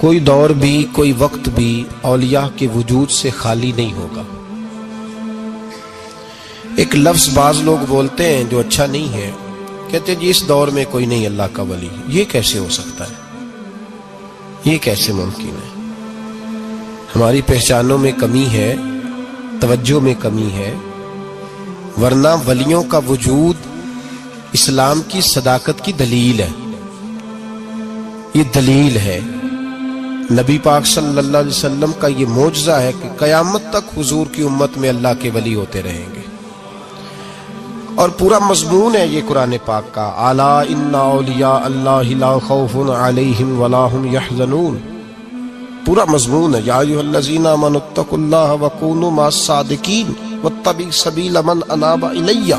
کوئی دور بھی کوئی وقت بھی اولیاء کے وجود سے خالی نہیں ہوگا۔ ایک لفظ بعض لوگ بولتے ہیں جو اچھا نہیں ہے، کہتے ہیں جی اس دور میں کوئی نہیں اللہ کا ولی۔ یہ کیسے ہو سکتا ہے؟ یہ کیسے ممکن ہے؟ ہماری پہچانوں میں کمی ہے، توجہ میں کمی ہے، ورنہ ولیوں کا وجود اسلام کی صداقت کی دلیل ہے۔ یہ دلیل ہے، نبی پاک صلی اللہ علیہ وسلم کا یہ معجزہ ہے کہ قیامت تک حضور کی امت میں اللہ کے ولی ہوتے رہیں گے، اور پورا مضمون ہے یہ قرآن پاک کا، الا ان اولیاء اللہ لا خوف علیہم ولا هم یحزنون۔ پورا مضمون ہے، یا ایھا الذین آمنوا اتقوا اللہ وکونوا مع الصادقین واتبعوا سبیل من اناب الی۔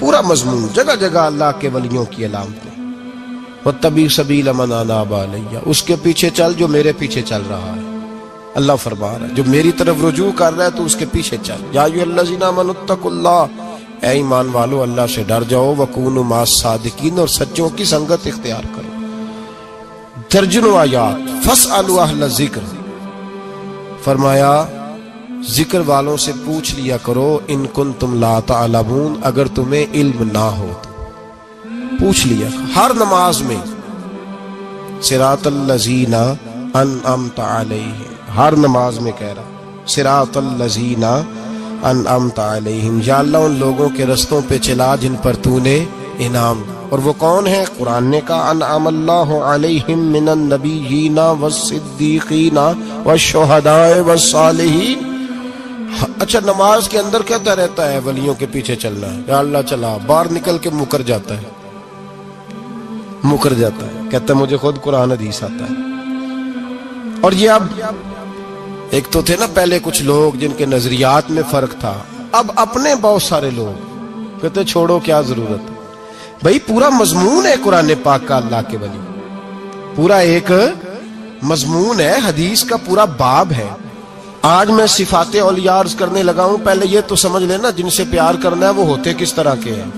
پورا مضمون، جگہ جگہ اللہ کے ولیوں کی علامتیں، واتبعوا سبیل من اناب الی، اس کے پیچھے چل جو میرے پیچھے چل رہا ہے۔ اللہ فرما رہا ہے جو میری طرف رجوع کر رہا ہے تو اس کے پیچھے چل۔ یا ایھا الذین آمنوا اتقوا اللہ، اے ایمان والو اللہ سے ڈر جاؤ، وکونوا مع الصادقین، اور سچوں کی سنگت اختیار کرو۔ درجنوں آیات، فاسألوا اہل الذکر، فرمایا ذکر والوں سے پوچھ لیا کرو، ان کنتم لا تعلمون، اگر تمہیں علم نہ ہو تو پوچھ لیا کرو۔ ہر نماز میں صراط الذین انعمت علیہم، ہر نماز میں کہہ رہا صراط الذین انعمت علیہم، یا اللہ ان لوگوں کے رستوں پہ چلا جن پر تو نے انعام۔ اور وہ کون ہے؟ قرآن نے کہا انعم اللہ علیہم من النبیین والصدیقین والشہداء والصالحین۔ اچھا، نماز کے اندر کہتا رہتا ہے ولیوں کے پیچھے چلنا ہے، یا اللہ چلا، باہر نکل کے مکر جاتا ہے، کہتا ہے مجھے خود قرآن حدیث آتا ہے۔ اور یہ اب ایک تو تھے نا پہلے کچھ لوگ جن کے نظریات میں فرق تھا، اب اپنے بہت سارے لوگ کہتے چھوڑو کیا ضرورت ہے۔ بھئی پورا مضمون ہے قرآن پاک کا اللہ کے ولی، پورا ایک مضمون ہے، حدیث کا پورا باب ہے۔ آج میں صفات اولیاء عرض کرنے لگا ہوں، پہلے یہ تو سمجھ لینا جن سے پیار کرنا ہے وہ ہوتے کس طرح کے ہیں۔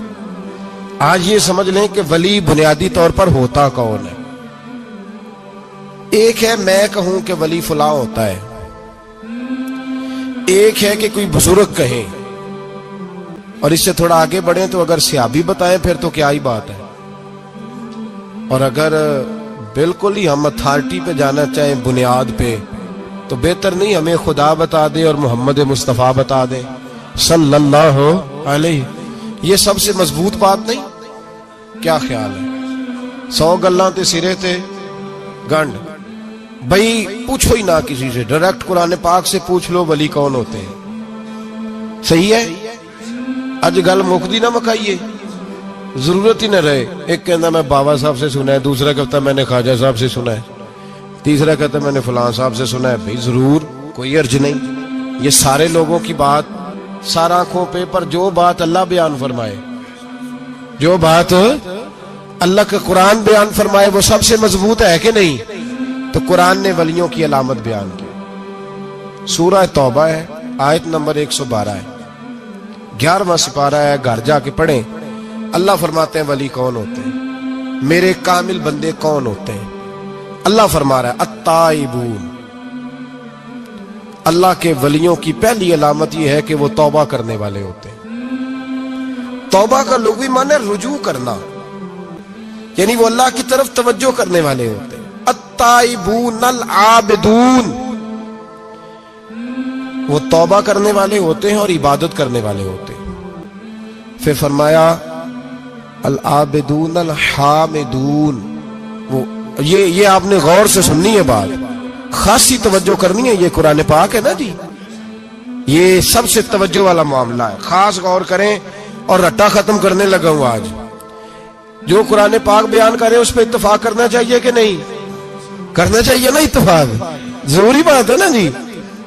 آج یہ سمجھ لیں کہ ولی بنیادی طور پر ہوتا کون ہے۔ ایک ہے میں کہوں کہ ولی فلاں ہوتا ہے، ایک ہے کہ کوئی بزرگ کہیں، اور اس سے تھوڑا آگے بڑھیں تو اگر صحابی بتائیں پھر تو کیا ہی بات ہے، اور اگر بالکل ہی ہم اتھارٹی پہ جانا چاہیں بنیاد پہ تو بہتر نہیں ہمیں خدا بتا دے اور محمد مصطفیٰ بتا دے صلی اللہ علیہ۔ یہ سب سے مضبوط بات نہیں؟ کیا خیال ہے؟ 100 گلاں تے سرے تے گنڈ۔ بھئی پوچھو ہی نہ کسی سے، ڈائریکٹ قرآن پاک سے پوچھ لو ولی کون ہوتے ہیں۔ صحیح ہے؟ اج گل مکدی نہ مکائیے، ضرورت ہی نہ رہے۔ ایک کہنا میں بابا صاحب سے سنا ہے، دوسرا کہتا میں نے خواجہ صاحب سے سنا ہے، تیسرا کہتا میں نے فلاں صاحب سے سنا ہے۔ بھئی ضرور، کوئی عرض نہیں، یہ سارے لوگوں کی بات سار آنکھوں پہ، پر جو بات اللہ بیان فرمائے، جو بات اللہ کا قرآن بیان فرمائے وہ سب سے مضبوط ہے کہ نہیں؟ تو قرآن نے ولیوں کی علامت بیان کی، سورہ توبہ ہے، آیت نمبر 112 ہے، 11واں سپارہ ہے، گھر جا کے پڑھیں۔ اللہ فرماتے ہیں ولی کون ہوتے ہیں، میرے کامل بندے کون ہوتے ہیں۔ اللہ فرما رہا ہے التائبون، اللہ کے ولیوں کی پہلی علامت یہ ہے کہ وہ توبہ کرنے والے ہوتے ہیں۔ توبہ کا لغوی معنی ہے رجوع کرنا، یعنی وہ اللہ کی طرف توجہ کرنے والے ہوتے ہیں۔ التائبون العابدون، وہ توبہ کرنے والے ہوتے ہیں اور عبادت کرنے والے ہوتے ہیں۔ پھر فرمایا العابدون الحامدون، وہ یہ آپ نے غور سے سننی ہے بات، خاصی توجہ کرنی ہے، یہ قرآن پاک ہے نا جی، یہ سب سے توجہ والا معاملہ ہے، خاص غور کریں۔ اور رٹا ختم کرنے لگا ہوں آج، جو قرآن پاک بیان کرے اس پہ اتفاق کرنا چاہیے کہ نہیں کرنا چاہیے نا؟ اتفاق ضروری بات ہے نا جی۔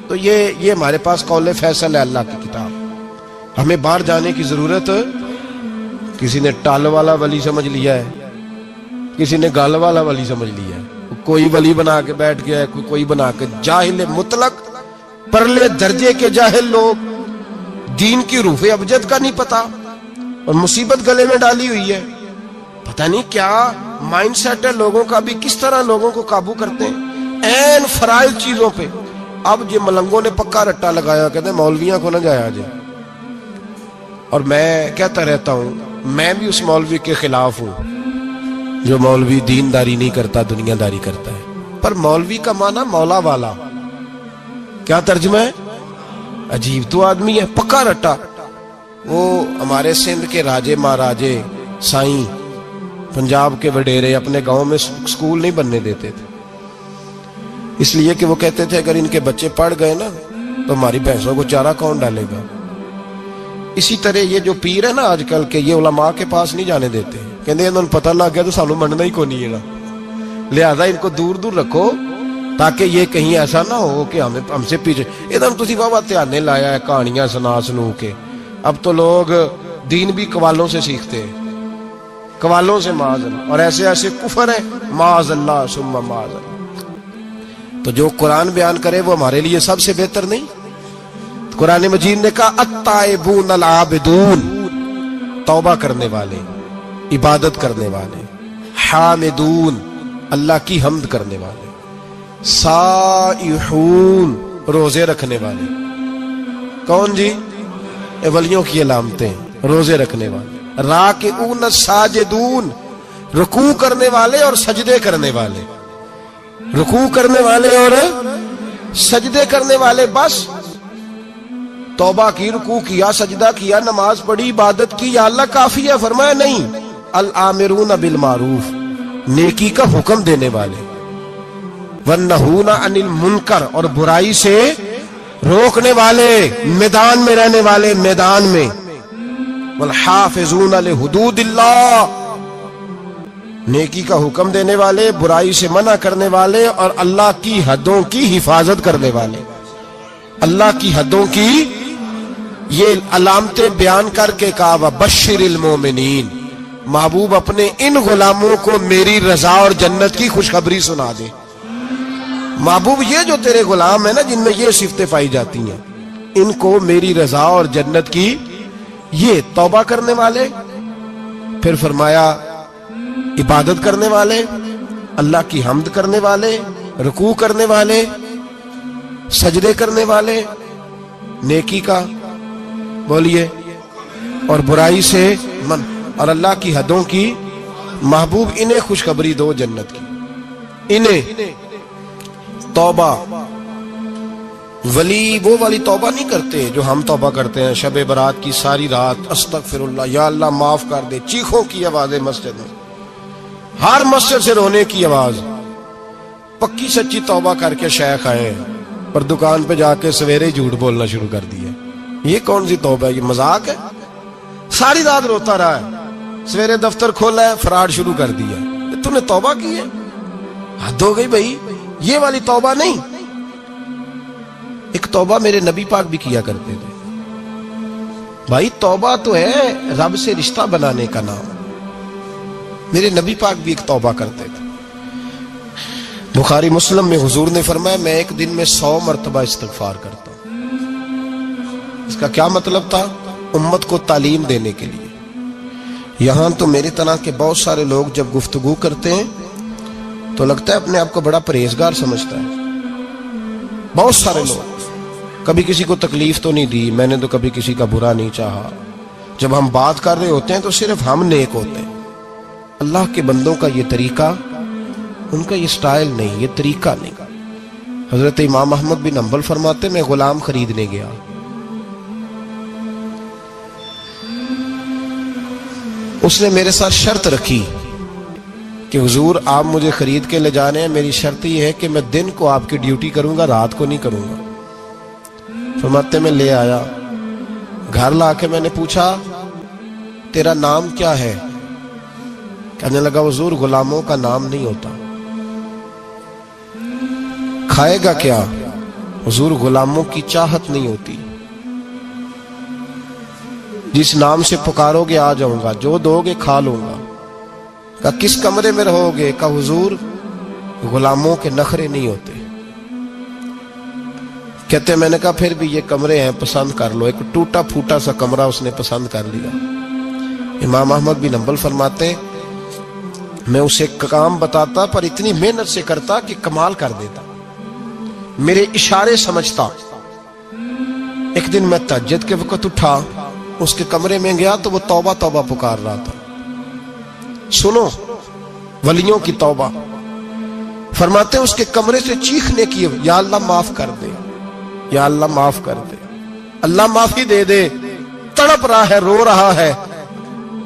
تو یہ ہمارے پاس قول فیصل ہے اللہ کی کتاب، ہمیں باہر جانے کی ضرورت۔ کسی نے ٹال والا ولی سمجھ لیا ہے، کسی نے گال والا ولی سمجھ لیا ہے، کوئی ولی بنا کے بیٹھ گیا ہے، کوئی بنا کے۔ جاہل مطلق، پرلے درجے کے جاہل لوگ، دین کی روح ابجد کا نہیں پتا، اور مصیبت گلے میں ڈالی ہوئی ہے۔ پتہ نہیں کیا مائنڈ سیٹ ہے لوگوں کا، بھی کس طرح لوگوں کو قابو کرتے ہیں۔ این فرائض چیزوں پہ. اب یہ ملنگوں نے پکا رٹا لگایا، کہتے ہیں مولویاں کو نہ جایا جائے. اور میں کہتا رہتا ہوں میں بھی اس مولوی کے خلاف ہوں جو مولوی دینداری نہیں کرتا، دنیا داری کرتا ہے. پر مولوی کا معنی مولا والا، کیا ترجمہ ہے؟ عجیب تو آدمی ہے پکا رٹا. وہ ہمارے سندھ کے راجے مہاراجے سائیں پنجاب کے وڈیرے اپنے گاؤں میں سکول نہیں بننے دیتے تھے، اس لیے کہ وہ کہتے تھے اگر ان کے بچے پڑھ گئے نا تو ہماری بھینسوں کو چارہ کون ڈالے گا. اسی طرح یہ جو پیر ہے نا آج کل کے، یہ علماء کے پاس نہیں جانے دیتے، کہتے ہیں انہوں نے پتہ لگ گیا تو سانو مننا ہی کو نہیں ہے نا، لہذا ان کو دور دور رکھو تاکہ یہ کہیں ایسا نہ ہو کہ ہم سے پیچھے. ادھر تسی بابا دھیانے لایا ہے کہانیاں سنا سنو کے. اب تو لوگ دین بھی قوالوں سے سیکھتے ہیں، قوالوں سے معاذ اللہ، اور ایسے ایسے کفر ہے معاذ اللہ ثم معاذ اللہ. تو جو قرآن بیان کرے وہ ہمارے لیے سب سے بہتر نہیں؟ قرآن مجید نے کہا التائبون العابدون، توبہ کرنے والے، عبادت کرنے والے، حامدون، اللہ کی حمد کرنے والے، سائحون، روزے رکھنے والے. کون جی؟ ولیوں کی علامتیں، روزے رکھنے والے. راکعون ساجدون، رکوع کرنے والے اور سجدے کرنے والے، رکوع کرنے والے اور سجدے کرنے والے. بس توبہ کی، رکوع کیا، سجدہ کیا، نماز پڑھی، عبادت کی، یا اللہ کافی ہے؟ فرمایا نہیں. الآمرون بالمعروف، نیکی کا حکم دینے والے، والنہون عن المنکر، اور برائی سے روکنے والے، میدان میں رہنے والے، میدان میں. والحافظون لحدود اللہ، نیکی کا حکم دینے والے، برائی سے منع کرنے والے، اور اللہ کی حدوں کی حفاظت کرنے والے. اللہ کی حدوں کی یہ علامتیں بیان کر کے کہا وبشر المومنین، محبوب اپنے ان غلاموں کو میری رضا اور جنت کی خوشخبری سنا دے. محبوب یہ جو تیرے غلام ہیں نا جن میں یہ صفتیں پائی جاتی ہیں، ان کو میری رضا اور جنت کی، یہ توبہ کرنے والے، پھر فرمایا عبادت کرنے والے، اللہ کی حمد کرنے والے، رکوع کرنے والے، سجدے کرنے والے، نیکی کا بولیے اور برائی سے من، اور اللہ کی حدوں کی. محبوب انہیں خوشخبری دو جنت کی. انہیں توبہ، ولی وہ والی توبہ نہیں کرتے جو ہم توبہ کرتے ہیں شب برات کی ساری رات استغفر اللہ، یا اللہ معاف کر دے، چیخوں کی آوازیں مسجد میں، ہر مسجد سے رونے کی آواز. پکی سچی توبہ کر کے شیخ آئے پر دکان پہ جا کے سویرے جھوٹ بولنا شروع کر دیا. یہ کون سی توبہ ہے؟ یہ مذاق ہے. ساری رات روتا رہا ہے، سویرے دفتر کھولا ہے فراڈ شروع کر دیا. تو نے توبہ کی ہے؟ حد ہو گئی بھائی، یہ والی توبہ نہیں. ایک توبہ میرے نبی پاک بھی کیا کرتے تھے. بھائی توبہ تو ہے رب سے رشتہ بنانے کا نام. میرے نبی پاک بھی ایک توبہ کرتے تھے. بخاری مسلم میں حضور نے فرمایا میں ایک دن میں 100 مرتبہ استغفار کرتا ہوں. اس کا کیا مطلب تھا؟ امت کو تعلیم دینے کے لیے. یہاں تو میری طرح کے بہت سارے لوگ جب گفتگو کرتے ہیں تو لگتا ہے اپنے آپ کو بڑا پرہیزگار سمجھتا ہے. بہت سارے لوگ، کبھی کسی کو تکلیف تو نہیں دی، میں نے تو کبھی کسی کا برا نہیں چاہا. جب ہم بات کر رہے ہوتے ہیں تو صرف ہم نیک ہوتے ہیں. اللہ کے بندوں کا یہ طریقہ، ان کا یہ سٹائل نہیں، یہ طریقہ نہیں. حضرت امام احمد بن حنبل فرماتے میں غلام خریدنے گیا، اس نے میرے ساتھ شرط رکھی کہ حضور آپ مجھے خرید کے لے جانے ہیں، میری شرط یہ ہے کہ میں دن کو آپ کی ڈیوٹی کروں گا، رات کو نہیں کروں گا. فرماتے میں لے آیا، گھر لا کے میں نے پوچھا تیرا نام کیا ہے؟ کہنے لگا حضور غلاموں کا نام نہیں ہوتا. کھائے گا کیا؟ حضور غلاموں کی چاہت نہیں ہوتی. جس نام سے پکارو گے آ جاؤں گا، جو دو گے کھا لوں گا. کہا کس کمرے میں رہو گے؟ کہا حضور غلاموں کے نخرے نہیں ہوتے. کہتے میں نے کہا پھر بھی یہ کمرے ہیں پسند کر لو. ایک ٹوٹا پھوٹا سا کمرہ اس نے پسند کر لیا. امام احمد بن حنبل فرماتے میں اسے کام بتاتا پر اتنی محنت سے کرتا کہ کمال کر دیتا. میرے اشارے سمجھتا۔ ایک دن میں تہجد کے وقت اٹھا، اس کے کمرے میں گیا تو وہ توبہ توبہ پکار رہا تھا۔ سنو ولیوں کی توبہ، فرماتے ہیں اس کے کمرے سے چیخنے کی، یا اللہ معاف کر دے، یا اللہ معاف کر دے، اللہ معافی دے دے، تڑپ رہا ہے، رو رہا ہے۔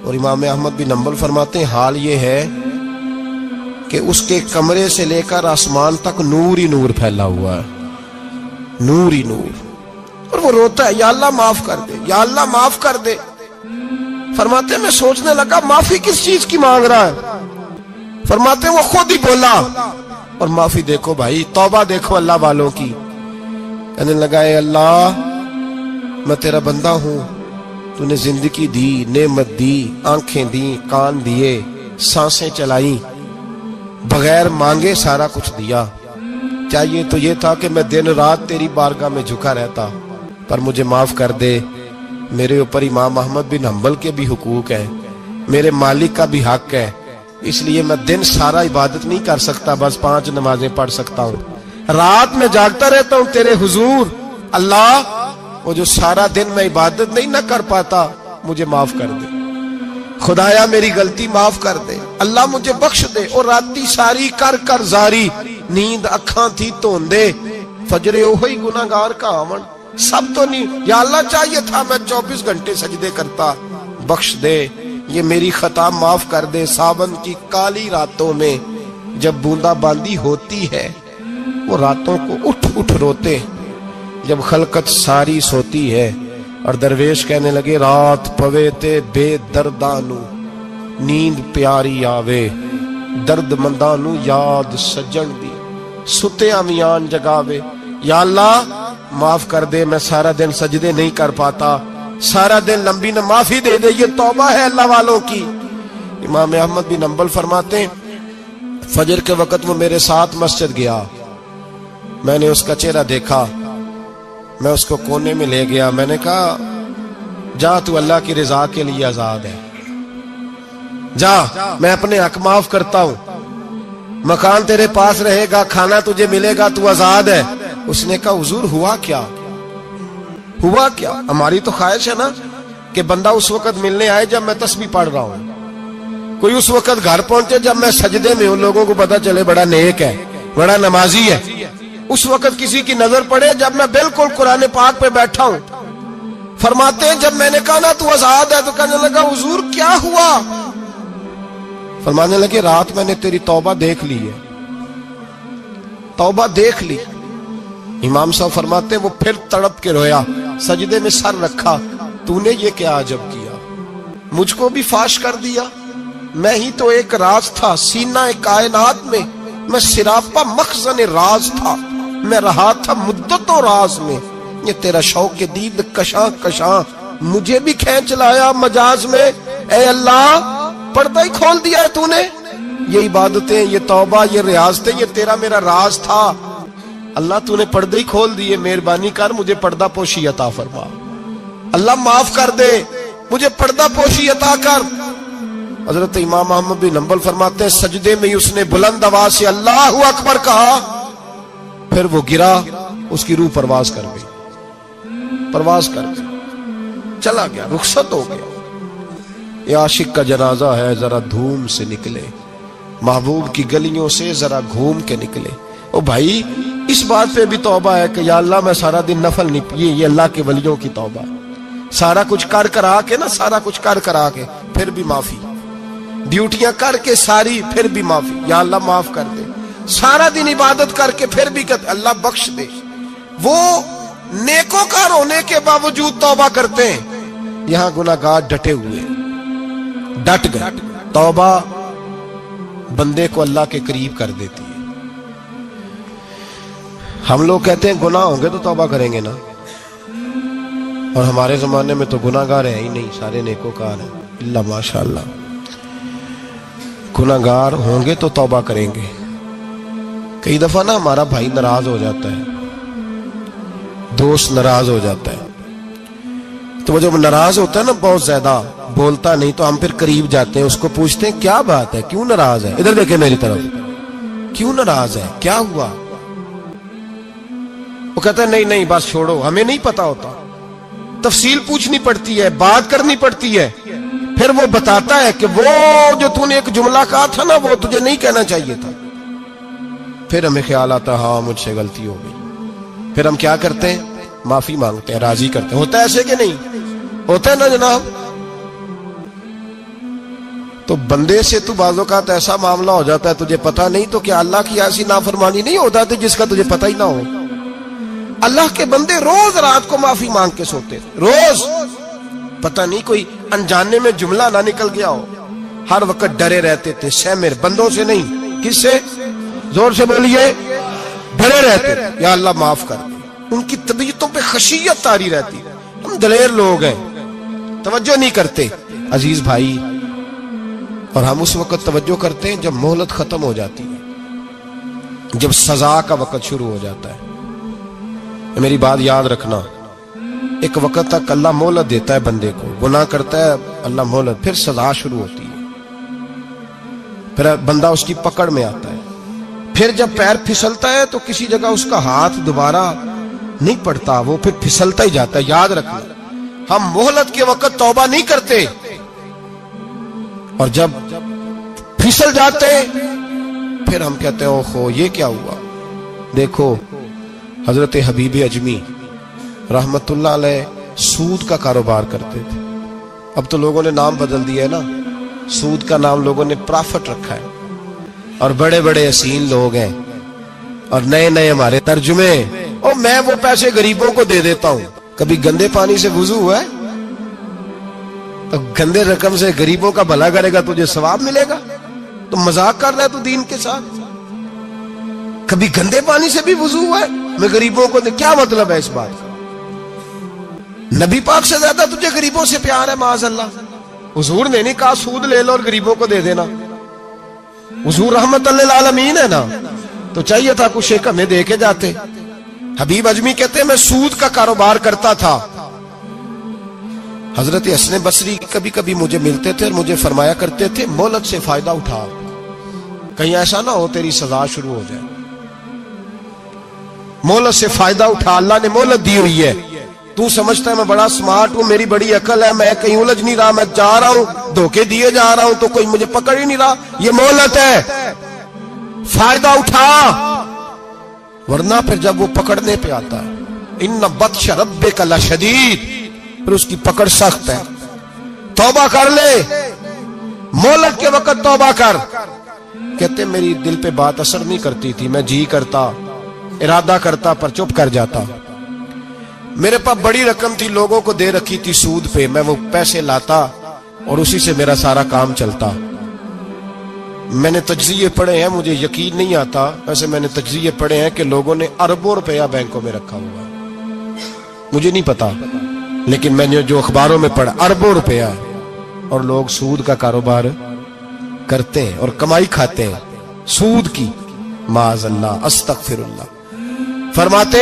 اور امام احمد بن حنبل فرماتے ہیں حال یہ ہے کہ اس کے کمرے سے لے کر آسمان تک نور ہی نور پھیلا ہوا ہے، نور ہی نور، اور وہ روتا ہے یا اللہ معاف کر دے، یا اللہ معاف کر دے۔ فرماتے ہیں میں سوچنے لگا معافی کس چیز کی مانگ رہا ہے؟ فرماتے ہیں وہ خود ہی بولا، اور معافی دیکھو بھائی، توبہ دیکھو اللہ والوں کی۔ کہنے لگا اے اللہ میں تیرا بندہ ہوں، تو نے زندگی دی، نعمت دی، آنکھیں دی، کان دیے، سانسیں چلائیں، بغیر مانگے سارا کچھ دیا۔ چاہیے تو یہ تھا کہ میں دن رات تیری بارگاہ میں جھکا رہتا، پر مجھے معاف کر دے۔ میرے اوپر امام احمد بن حنبل کے بھی حقوق ہیں، میرے مالک کا بھی حق ہے، اس لیے میں دن سارا عبادت نہیں کر سکتا، بس 5 نمازیں پڑھ سکتا ہوں، رات میں جاگتا رہتا ہوں تیرے حضور۔ اللہ وہ جو سارا دن میں عبادت نہیں نہ کر پاتا مجھے معاف کر دے، خدایا میری غلطی معاف کر دے، اللہ مجھے بخش دے۔ اور راتی ساری کر کر زاری، نیند اکھاں تھی توندے، فجرے اوہی گناہگار کا آمن، سب تو نہیں، یا اللہ چاہیے تھا میں 24 گھنٹے سجدے کرتا، بخش دے، یہ میری خطا معاف کر دے۔ ساون کی کالی راتوں میں جب بوندا باندی ہوتی ہے، وہ راتوں کو اٹھ اٹھ روتے، جب خلقت ساری سوتی ہے، اور درویش کہنے لگے رات پوے تے بے دردانو، نیند پیاری آوے، درد مندانو یاد سجن دی، ستے امیان جگاوے۔ یا اللہ معاف کر دے، میں سارا دن سجدے نہیں کر پاتا، سارا دن لمبی نہ، معافی دے دے، یہ توبہ ہے اللہ والوں کی۔ امام احمد بن حنبل فرماتے ہیں فجر کے وقت وہ میرے ساتھ مسجد گیا، میں نے اس کا چہرہ دیکھا، میں اس کو کونے میں لے گیا، میں نے کہا جا تو اللہ کی رضا کے لیے آزاد ہے، جا میں اپنے حق معاف کرتا ہوں، مکان تیرے پاس رہے گا، کھانا تجھے ملے گا، تو آزاد ہے۔ اس نے کہا حضور ہوا کیا، ہوا کیا؟ ہماری تو خواہش ہے نا کہ بندہ اس وقت ملنے آئے جب میں تسبیح پڑھ رہا ہوں، کوئی اس وقت گھر پہنچے جب میں سجدے میں ہوں، لوگوں کو پتا چلے بڑا نیک ہے، بڑا نمازی ہے۔ اس وقت کسی کی نظر پڑے جب میں بالکل قرآن پاک پہ بیٹھا ہوں۔ فرماتے ہیں جب میں نے کہا نا تو آزاد ہے، تو کہنے لگا حضور کیا ہوا؟ فرمانے لگے رات میں نے تیری توبہ دیکھ لی ہے، توبہ دیکھ لی۔ امام صاحب فرماتے ہیں وہ پھر تڑپ کے رویا، سجدے میں سر رکھا، تو نے یہ کیا عجب کیا، مجھ کو بھی فاش کر دیا، میں ہی تو ایک راز تھا سینہ کائنات میں، میں سراپا مخزن راز تھا، میں رہا تھا مدتوں راز میں، یہ تیرا شوق دید کشاں کشاں مجھے بھی کھینچ لایا مجاز میں۔ اے اللہ پردہ ہی کھول دیا ہے تو نے، یہ عبادتیں، یہ توبہ، یہ ریاضتیں، یہ تیرا میرا راز تھا، اللہ تو نے پردہ ہی کھول دیے، مہربانی کر مجھے پردہ پوشی عطا فرما، اللہ معاف کر دے، مجھے پردہ پوشی عطا کر۔ حضرت امام احمد بن حنبل فرماتے ہیں سجدے میں اس نے بلند آواز سے اللہ اکبر کہا، پھر وہ گرا، اس کی روح پرواز کر گئی، پرواز کر گئی، چلا گیا، رخصت ہو گیا۔ یہ عاشق کا جنازہ ہے، ذرا دھوم سے نکلے، محبوب کی گلیوں سے ذرا گھوم کے نکلے۔ او بھائی اس بات پہ بھی توبہ ہے کہ یا اللہ میں سارا دن نفل نہیں پی، یہ اللہ کے ولیوں کی توبہ ہے، سارا کچھ کر کر آ کے نا، سارا کچھ کر کر آ کے پھر بھی معافی، ڈیوٹیاں کر کے ساری پھر بھی معافی، یا اللہ معاف کر دے، سارا دن عبادت کر کے پھر بھی کہتے اللہ بخش دے۔ وہ نیکوکار ہونے کے باوجود توبہ کرتے ہیں، یہاں گناہگار ڈٹے ہوئے، ڈٹ گئے۔ توبہ بندے کو اللہ کے قریب کر دیتی ہے۔ ہم لوگ کہتے ہیں گناہ ہوں گے تو توبہ کریں گے نا، اور ہمارے زمانے میں تو گناہگار ہے ہی نہیں، سارے نیکوکار ہیں، اللہ ماشاءاللہ۔ گناہگار ہوں گے تو توبہ کریں گے۔ کئی دفعہ نا ہمارا بھائی ناراض ہو جاتا ہے، دوست ناراض ہو جاتا ہے، تو وہ جب ناراض ہوتا ہے نا بہت زیادہ بولتا نہیں، تو ہم پھر قریب جاتے ہیں، اس کو پوچھتے ہیں کیا بات ہے، کیوں ناراض ہے، ادھر دیکھیں میری طرف، کیوں ناراض ہے، کیا ہوا؟ کہتا ہے نہیں نہیں بس چھوڑو، ہمیں نہیں پتا ہوتا، تفصیل پوچھنی پڑتی ہے، بات کرنی پڑتی ہے. پھر وہ بتاتا ہے کہ وہ جو تو نے ایک جملہ کہا تھا نا وہ تجھے نہیں کہنا چاہیے تھا. پھر ہمیں خیال آتا ہاں مجھ سے غلطی ہو گئی. پھر ہم کیا کرتے ہیں؟ معافی مانگتے ہیں، راضی کرتے ہیں. ہوتا ہے ایسے کہ نہیں ہوتا ہے نا جناب؟ تو بندے سے تو بعض اوقات ایسا معاملہ ہو جاتا ہے تجھے پتا نہیں، تو کیا اللہ کی ایسی نافرمانی نہیں ہوتا تھی جس کا تجھے پتہ ہی نہ ہو؟ اللہ کے بندے روز رات کو معافی مانگ کے سوتے تھے، روز. پتہ نہیں کوئی انجانے میں جملہ نہ نکل گیا ہو. ہر وقت ڈرے رہتے تھے، سیمر بندوں سے نہیں، کس سے؟ زور سے بولیے. ڈرے رہتے تھے یا اللہ معاف کر. ان کی طبیعتوں پہ خشیت طاری رہتی. ہم دلیر لوگ ہیں، توجہ نہیں کرتے عزیز بھائی. اور ہم اس وقت توجہ کرتے ہیں جب مہلت ختم ہو جاتی ہے، جب سزا کا وقت شروع ہو جاتا ہے. میری بات یاد رکھنا، ایک وقت تک اللہ مہلت دیتا ہے بندے کو، گناہ کرتا ہے اللہ مہلت، پھر سزا شروع ہوتی ہے، پھر بندہ اس کی پکڑ میں آتا ہے. پھر جب پیر پھسلتا ہے تو کسی جگہ اس کا ہاتھ دوبارہ نہیں پڑتا، وہ پھر پھسلتا ہی جاتا ہے. یاد رکھنا، ہم مہلت کے وقت توبہ نہیں کرتے، اور جب پھسل جاتے پھر ہم کہتے ہیں اوہو یہ کیا ہوا. دیکھو حضرت حبیب اجمی رحمت اللہ علیہ سود کا کاروبار کرتے تھے. اب تو لوگوں نے نام بدل دیا ہے نا، سود کا نام لوگوں نے پرافٹ رکھا ہے، اور بڑے بڑے حسین لوگ ہیں اور نئے نئے ہمارے ترجمے. اور میں وہ پیسے غریبوں کو دے دیتا ہوں. کبھی گندے پانی سے وضو ہوا ہے؟ تو گندے رقم سے غریبوں کا بھلا کرے گا تجھے ثواب ملے گا؟ تو مذاق کر رہا ہے تو دین کے ساتھ. کبھی گندے پانی سے بھی وضو ہوا ہے؟ میں غریبوں کو کیا مطلب ہے اس بات کا؟ نبی پاک سے زیادہ تجھے غریبوں سے پیار ہے معاذ اللہ. حضور نے نہیں کہا سود لے لو اور غریبوں کو دے دینا. حضور رحمت للعالمین ہے نا، تو چاہیے تھا کچھ ایک ہمیں دے کے جاتے. حبیب اجمی کہتے ہیں میں سود کا کاروبار کرتا تھا. حضرت حسن بصری کبھی کبھی مجھے ملتے تھے اور مجھے فرمایا کرتے تھے مہلت سے فائدہ اٹھا، کہیں ایسا نہ ہو تیری سزا شروع ہو جائے. مہلت سے فائدہ اٹھا، اللہ نے مہلت دی ہوئی ہے. تو سمجھتا ہے میں بڑا سمارٹ ہوں، میری بڑی عقل ہے، میں کہیں الجھ نہیں رہا، میں جا رہا ہوں دھوکے دیے جا رہا ہوں تو کوئی مجھے پکڑ ہی نہیں رہا. یہ مہلت ہے، فائدہ اٹھا. ورنہ پھر جب وہ پکڑنے پہ آتا ہے ان بطش ربک لشدید، پھر اس کی پکڑ سخت ہے. توبہ کر لے، مہلت کے وقت توبہ کر. کہتے میری دل پہ بات اثر نہیں کرتی تھی، میں جی کرتا ارادہ کرتا پر چپ کر جاتا. میرے پاس بڑی رقم تھی، لوگوں کو دے رکھی تھی سود پہ، میں وہ پیسے لاتا اور اسی سے میرا سارا کام چلتا. میں نے تجزیے پڑھے ہیں، مجھے یقین نہیں آتا، ویسے میں نے تجزیے پڑھے ہیں کہ لوگوں نے اربوں روپیہ بینکوں میں رکھا ہوا. مجھے نہیں پتا، لیکن میں نے جو اخباروں میں پڑھا اربوں روپیہ، اور لوگ سود کا کاروبار کرتے ہیں اور کمائی کھاتے ہیں سود کی. معاذ اللہ، استغفر اللہ. فرماتے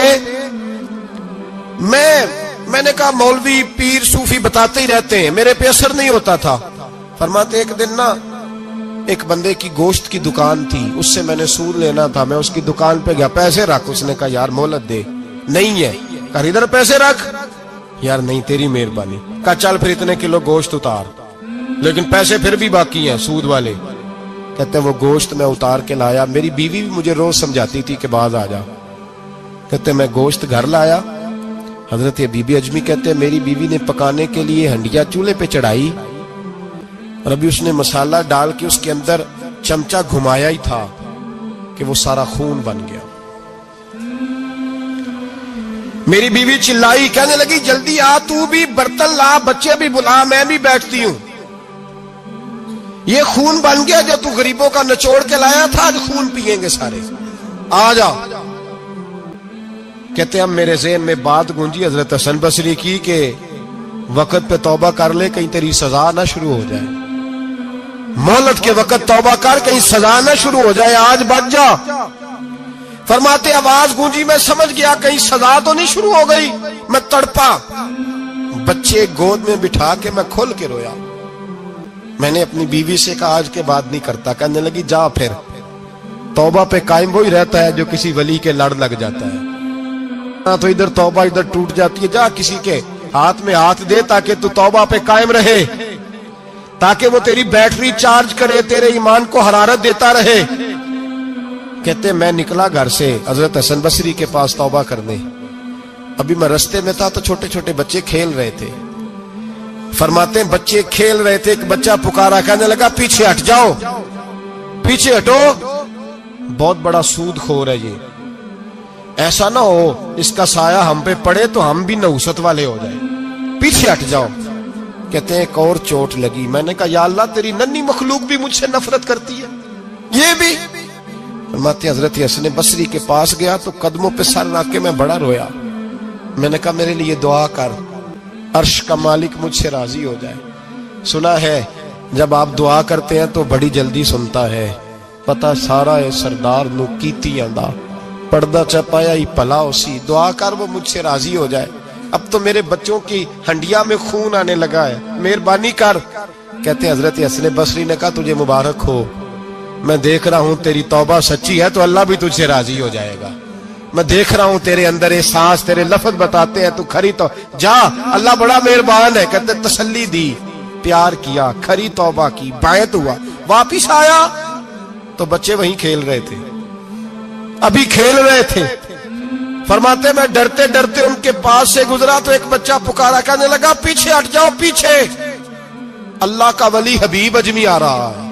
میں نے کہا مولوی پیر صوفی بتاتے ہی رہتے ہیں، میرے پہ اثر نہیں ہوتا تھا. فرماتے ایک دن نا ایک بندے کی گوشت کی دکان تھی، اس سے میں نے سود لینا تھا، میں اس کی دکان پہ گیا، پیسے رکھ. اس نے کہا یار مہلت دے. نہیں ہے. کہا ادھر پیسے رکھ. یار نہیں تیری مہربانی. کہا چل پھر اتنے کلو گوشت اتار، لیکن پیسے پھر بھی باقی ہیں سود والے. کہتے ہیں وہ گوشت میں اتار کے لایا. میری بیوی بھی مجھے روز سمجھاتی تھی کہ باز آ جا. کہتے ہیں میں گوشت گھر لایا. حضرت بی بی اجمی کہتے ہیں میری بیوی نے پکانے کے لیے ہنڈیا چولہے پہ چڑھائی، اور ابھی اس نے مسالہ ڈال کے اس کے اندر چمچہ گھمایا ہی تھا کہ وہ سارا خون بن گیا. میری بیوی چلائی، کہنے لگی جلدی آ، تو بھی برتن لا، بچے بھی بلا، میں بھی بیٹھتی ہوں. یہ خون بن گیا جو تو غریبوں کا نچوڑ کے لایا تھا، آج خون پیئیں گے سارے، آ جا. کہتے ہیں میرے ذہن میں بات گونجی حضرت حسن بصری کی کہ وقت پہ توبہ کر لے، کہیں تیری سزا نہ شروع ہو جائے. مہلت کے وقت توبہ کر، کہیں سزا نہ شروع ہو جائے، آج بچ جا. فرماتے آواز گونجی، میں سمجھ گیا کہیں سزا تو نہیں شروع ہو گئی. میں تڑپا، بچے گود میں بٹھا کے میں کھل کے رویا. میں نے اپنی بیوی سے کہا آج کے بعد نہیں کرتا. کہنے لگی جا پھر. توبہ پہ قائم وہی رہتا ہے جو کسی ولی کے لڑ لگ جاتا ہے. تو ادھر توبہ ادھر ٹوٹ جاتی ہے. جا کسی کے ہاتھ میں ہاتھ دے تاکہ تو توبہ پہ قائم رہے, تاکہ وہ تیری بیٹری چارج کرے, تیرے ایمان کو حرارت دیتا رہے. کہتے میں نکلا گھر سے حضرت حسن بصری کے پاس توبہ کرنے. ابھی میں رستے میں تھا تو چھوٹے چھوٹے بچے کھیل رہے تھے. فرماتے ہیں بچے کھیل رہے تھے, ایک بچہ پکارا, کہنے لگا پیچھے ہٹ جاؤ, پیچھے ہٹو, بہت بڑا سود خور ہے یہ, ایسا نہ ہو اس کا سایہ ہم پہ پڑے تو ہم بھی نحوست والے ہو جائیں, پیچھے ہٹ جاؤ. کہتے ہیں ایک اور چوٹ لگی. میں نے کہا یا اللہ تیری ننھی مخلوق بھی مجھ سے نفرت کرتی ہے, یہ بھی. فرماتے ہیں حضرت حسن بصری کے پاس گیا تو قدموں پہ سر رکھ کے میں بڑا رویا. میں نے کہا میرے لیے دعا کر, عرش کا مالک مجھ سے راضی ہو جائے. سنا ہے جب آپ دعا کرتے ہیں تو بڑی جلدی سنتا ہے. پتہ سارا ہے سردار نو کیتی آندا, پردہ چپایا ہی پلا اسی, دعا کر وہ مجھ سے راضی ہو جائے. اب تو میرے بچوں کی ہنڈیا میں خون آنے لگا ہے, مہربانی کر. کہتے ہیں حضرت حسن بصری نے کہا تجھے مبارک ہو, میں دیکھ رہا ہوں تیری توبہ سچی ہے تو اللہ بھی تجھ سے راضی ہو جائے گا. میں دیکھ رہا ہوں تیرے اندر احساس, تیرے لفظ بتاتے ہیں تو کھری تو جا, اللہ بڑا مہربان ہے. کہتے تسلی دی, پیار کیا, کھری توبہ کی, بیعت ہوا, واپس آیا تو بچے وہیں کھیل رہے تھے, ابھی کھیل رہے تھے. فرماتے میں ڈرتے ڈرتے ان کے پاس سے گزرا تو ایک بچہ پکارا, کہنے لگا پیچھے ہٹ جاؤ, پیچھے. اللہ کا ولی حبیب اجمی آ رہا ہے,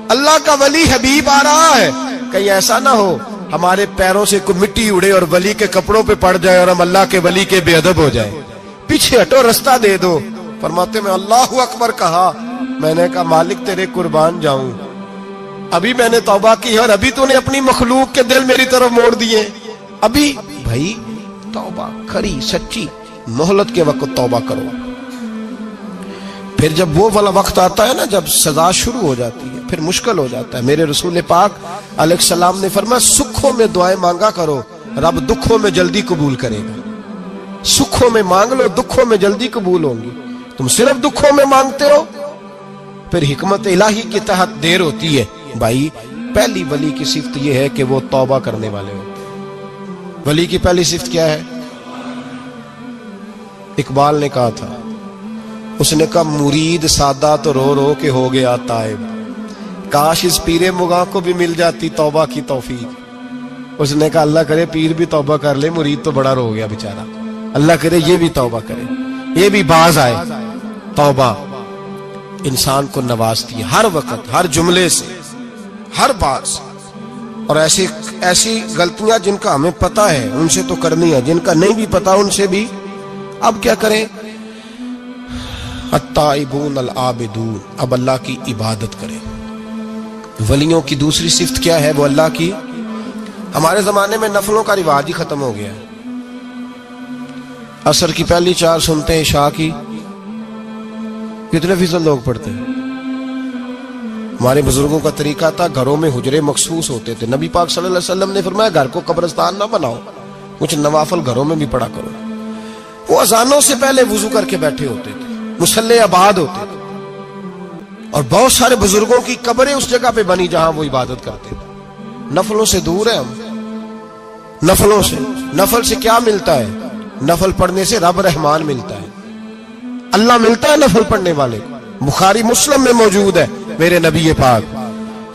اللہ کا ولی حبیب آ رہا ہے. کہیں ایسا نہ ہو ہمارے پیروں سے کوئی مٹی اڑے اور ولی کے کپڑوں پہ پڑ جائے اور ہم اللہ کے ولی کے بے ادب ہو جائیں. پیچھے ہٹو, رستہ دے دو. فرماتے میں اللہ اکبر کہا. میں نے کہا مالک تیرے قربان جاؤں, ابھی میں نے توبہ کی ہے اور ابھی تو نے اپنی مخلوق کے دل میری طرف موڑ دیے. ابھی بھائی توبہ کھری سچی, مہلت کے وقت توبہ کرو. پھر جب وہ والا وقت آتا ہے نا جب سزا شروع ہو جاتی ہے پھر مشکل ہو جاتا ہے. میرے رسول پاک علیہ السلام نے فرمایا سکھوں میں دعائیں مانگا کرو, رب دکھوں میں جلدی قبول کرے گا. سکھوں میں مانگ لو, دکھوں میں جلدی قبول ہوں گی. تم صرف دکھوں میں مانگتے ہو پھر حکمت الہی کے تحت دیر ہوتی ہے. بھائی پہلی ولی کی صفت یہ ہے کہ وہ توبہ کرنے والے ہوتے ہیں. ولی کی پہلی صفت کیا ہے؟ اقبال نے کہا تھا, اس نے کہا مرید سادہ تو رو رو کے ہو گیا تائب, کاش اس پیر مغاں کو بھی مل جاتی توبہ کی توفیق. اس نے کہا اللہ کرے پیر بھی توبہ کر لے, مرید تو بڑا رو گیا بیچارہ, اللہ کرے یہ بھی توبہ کرے, یہ بھی باز آئے. توبہ انسان کو نوازتی ہے ہر وقت, ہر جملے سے, ہر بات سے. اور ایسی غلطیاں جن کا ہمیں پتہ ہے ان سے تو کرنی ہے, جن کا نہیں بھی پتہ ان سے بھی. اب کیا کریں؟ التائبون العابدون, اب اللہ کی عبادت کریں. ولیوں کی دوسری صفت کیا ہے؟ وہ اللہ کی. ہمارے زمانے میں نفلوں کا رواج ہی ختم ہو گیا ہے. عصر کی پہلی 4 سنتے ہیں, عشاء کی کتنے فیصد لوگ پڑھتے ہیں؟ ہمارے بزرگوں کا طریقہ تھا, گھروں میں حجرے مخصوص ہوتے تھے. نبی پاک صلی اللہ علیہ وسلم نے فرمایا گھر کو قبرستان نہ بناؤ, کچھ نوافل گھروں میں بھی پڑھا کرو. وہ اذانوں سے پہلے وضو کر کے بیٹھے ہوتے تھے, مصلی آباد ہوتے تھے, اور بہت سارے بزرگوں کی قبریں اس جگہ پہ بنی جہاں وہ عبادت کرتے تھے. نفلوں سے دور ہیں ہم, نفلوں سے. نفل سے کیا ملتا ہے؟ نفل پڑھنے سے رب رحمان ملتا ہے, اللہ ملتا ہے نفل پڑھنے والے کو. بخاری مسلم میں موجود ہے میرے نبی پاک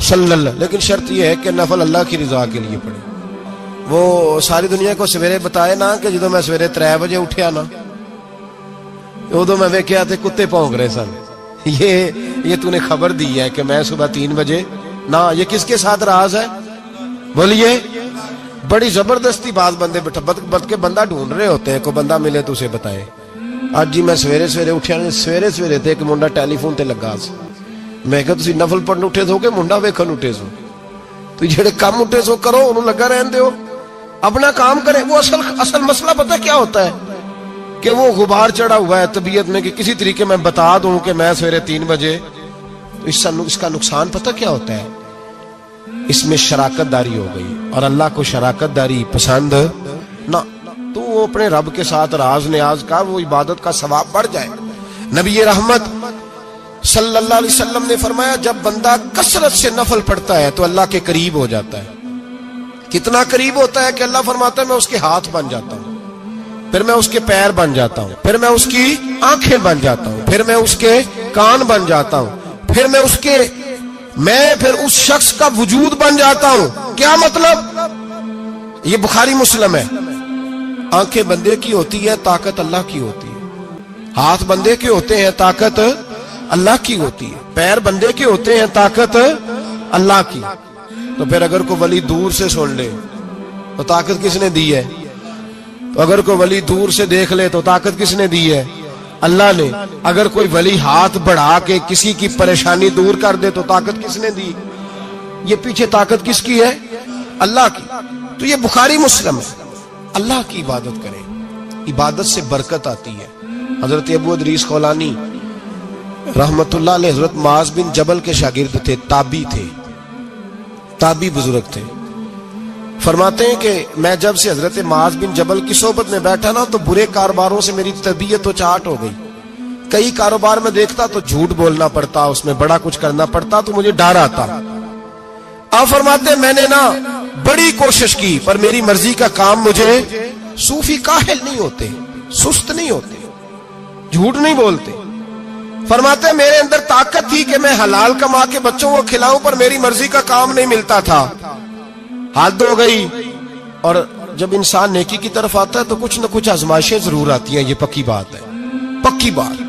صلی اللہ. لیکن شرط یہ ہے کہ نفل اللہ کی رضا کے لیے پڑھے. وہ ساری دنیا کو سویرے بتائے نا کہ جدو میں سویرے 3 بجے اٹھیا نا ادو میں ویکھیا تے کتے بھونک رہے سن. یہ تو نے خبر دی ہے کہ میں صبح 3 بجے نہ. یہ کس کے ساتھ راز ہے بولیے؟ بڑی زبردستی بعض بندے بد کے بندہ ڈھونڈ رہے ہوتے ہیں, کوئی بندہ ملے تو اسے بتائے. آج جی میں سویرے اٹھیا, سویرے تے ایک منڈا ٹیلی فون تے لگا سی. میں کہا تسی نفل پڑھن اٹھے سو کہ منڈا ویکھن اٹھے سو؟ تو جڑے کام اٹھے سو کرو, انہوں لگا رہن دیو, اپنا کام کریں. وہ اصل مسئلہ پتہ کیا ہوتا ہے کہ وہ غبار چڑھا ہوا ہے طبیعت میں کہ کسی طریقے میں بتا دوں کہ میں سویرے 3 بجے. اس کا نقصان پتہ کیا ہوتا ہے؟ اس میں شراکت داری ہو گئی, اور اللہ کو شراکت داری پسند نہ. تو وہ اپنے رب کے ساتھ راز نیاز کا, وہ عبادت کا ثواب بڑھ جائے. نبی رحمت صلی اللہ علیہ وسلم نے فرمایا جب بندہ کثرت سے نفل پڑھتا ہے تو اللہ کے قریب ہو جاتا ہے. کتنا قریب ہوتا ہے کہ اللہ فرماتا ہے میں اس کے ہاتھ بن جاتا ہوں، پھر میں اس کے پیر بن جاتا ہوں، پھر میں اس کی آنکھیں بن جاتا ہوں، پھر میں اس کے کان بن جاتا ہوں، پھر میں اس شخص کا وجود بن جاتا ہوں۔ کیا مطلب؟ یہ بخاری مسلم ہے۔ آنکھیں بندے کی ہوتی ہے، طاقت اللہ کی ہوتی ہے۔ ہاتھ بندے کے ہوتے ہیں، طاقت اللہ کی ہوتی ہے۔ پیر بندے کے ہوتے ہیں، طاقت اللہ کی۔ تو پھر اگر کوئی ولی دور سے سن لے تو طاقت کس نے دی ہے؟ تو اگر کوئی ولی دور سے دیکھ لے تو طاقت کس نے دی ہے؟ اللہ نے۔ اگر کوئی ولی ہاتھ بڑھا کے کسی کی پریشانی دور کر دے تو طاقت کس نے دی؟ یہ پیچھے طاقت کس کی ہے؟ اللہ کی۔ تو یہ بخاری مسلم ہے۔ اللہ کی عبادت کریں، عبادت سے برکت آتی ہے۔ حضرت ابو ادریس خولانی رحمت اللہ علیہ حضرت معاذ بن جبل کے شاگرد تھے، تابعی بزرگ تھے۔ فرماتے ہیں کہ میں جب سے حضرت معاذ بن جبل کی صحبت میں بیٹھا نا تو برے کاروباروں سے میری طبیعت و چاٹ ہو گئی۔ کئی کاروبار میں دیکھتا تو جھوٹ بولنا پڑتا، اس میں بڑا کچھ کرنا پڑتا، تو مجھے ڈر آتا۔ آپ فرماتے ہیں میں نے نا بڑی کوشش کی پر میری مرضی کا کام مجھے، صوفی کاہل نہیں ہوتے، سست نہیں ہوتے، جھوٹ نہیں بولتے۔ فرماتے ہیں میرے اندر طاقت تھی کہ میں حلال کما کے بچوں کو کھلاؤں پر میری مرضی کا کام نہیں ملتا تھا۔ حد ہو گئی۔ اور جب انسان نیکی کی طرف آتا ہے تو کچھ نہ کچھ آزمائشیں ضرور آتی ہیں، یہ پکی بات ہے، پکی بات۔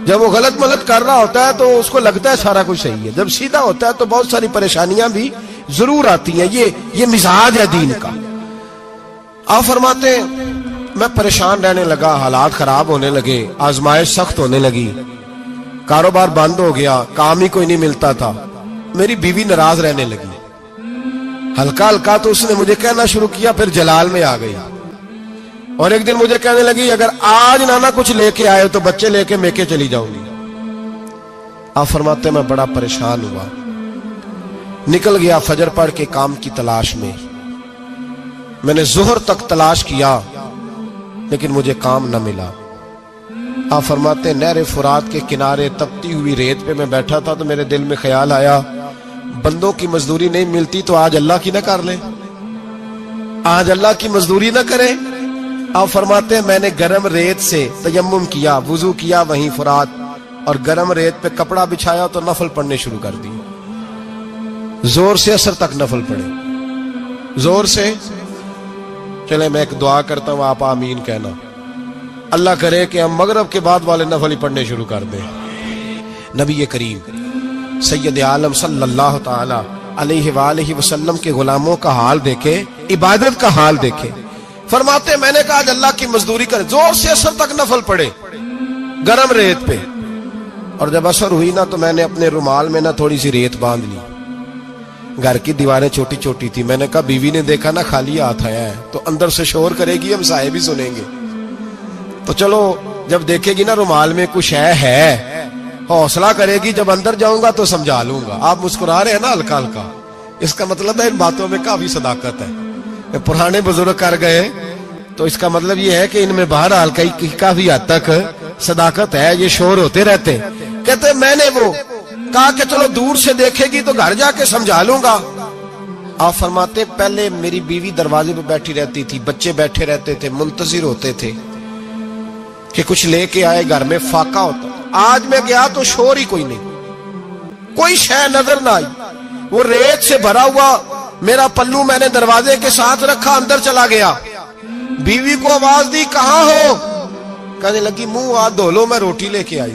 جب وہ غلط ملت کر رہا ہوتا ہے تو اس کو لگتا ہے سارا کچھ صحیح ہے، جب سیدھا ہوتا ہے تو بہت ساری پریشانیاں بھی ضرور آتی ہیں۔ یہ مزاج ہے دین کا۔ آپ فرماتے ہیں میں پریشان رہنے لگا، حالات خراب ہونے لگے، آزمائش سخت ہونے لگی، کاروبار بند ہو گیا، کام ہی کوئی نہیں ملتا تھا۔ میری بیوی ناراض رہنے لگی، ہلکا ہلکا تو اس نے مجھے کہنا شروع کیا، پھر جلال میں آ گئی، اور ایک دن مجھے کہنے لگی اگر آج نانا کچھ لے کے آئے تو بچے لے کے میکے چلی جاؤں گی۔ آپ فرماتے ہیں میں بڑا پریشان ہوا، نکل گیا فجر پڑھ کے کام کی تلاش میں۔ میں نے ظہر تک تلاش کیا لیکن مجھے کام نہ ملا۔ آپ فرماتے ہیں نہر فرات کے کنارے تپتی ہوئی ریت پہ میں بیٹھا تھا تو میرے دل میں خیال آیا بندوں کی مزدوری نہیں ملتی تو آج اللہ کی نہ کر لیں، آج اللہ کی مزدوری نہ کریں۔ آپ فرماتے ہیں میں نے گرم ریت سے تیمم کیا، وضو کیا وہیں فرات، اور گرم ریت پہ کپڑا بچھایا تو نفل پڑھنے شروع کر دی، زور سے اثر تک نفل پڑھے، زور سے۔ چلے میں ایک دعا کرتا ہوں، آپ آمین کہنا۔ اللہ کرے کہ ہم مغرب کے بعد والے نفل ہی پڑھنے شروع کر دیں۔ نبی کریم سید عالم صلی اللہ تعالی علیہ وآلہ وسلم کے غلاموں کا حال دیکھے، عبادت کا حال دیکھے۔ فرماتے میں نے کہا آج اللہ کی مزدوری کرے، زور سے اثر تک نفل پڑھے گرم ریت پہ، اور جب اثر ہوئی نا تو میں نے اپنے رومال میں نا تھوڑی سی ریت باندھ لی۔ گھر کی دیواریں چھوٹی چھوٹی تھی، میں نے کہا بیوی نے دیکھا نا خالی ہاتھ آیا ہے تو اندر سے شور کرے گی، ہم صاحب بھی سنیں گے، تو چلو جب دیکھے گی نا رومال میں کچھ ہے حوصلہ کرے گی، جب اندر جاؤں گا تو سمجھا لوں گا۔ آپ مسکرا رہے ہیں نا ہلکا ہلکا، اس کا مطلب ہے ان باتوں میں کافی صداقت ہے۔ پرانے بزرگ کر گئے تو اس کا مطلب یہ ہے کہ ان میں بہرحال کافی حد تک صداقت ہے، یہ شور ہوتے رہتے۔ کہتے میں نے وہ کہا کہ چلو دور سے دیکھے گی تو گھر جا کے سمجھا لوں گا۔ آپ فرماتے پہلے میری بیوی دروازے پہ بیٹھی رہتی تھی، بچے بیٹھے رہتے تھے، منتظر ہوتے تھے کہ کچھ لے کے آئے، گھر میں فاقہ ہوتا۔ آج میں گیا تو شور ہی کوئی نہیں، کوئی شے نظر نہ آئی، وہ ریت سے بھرا ہوا میرا پلو میں نے دروازے کے ساتھ رکھا، اندر چلا گیا، بیوی کو آواز دی کہاں ہو؟ کہنے لگی منہ ہاتھ دھو لو، میں روٹی لے کے آئی۔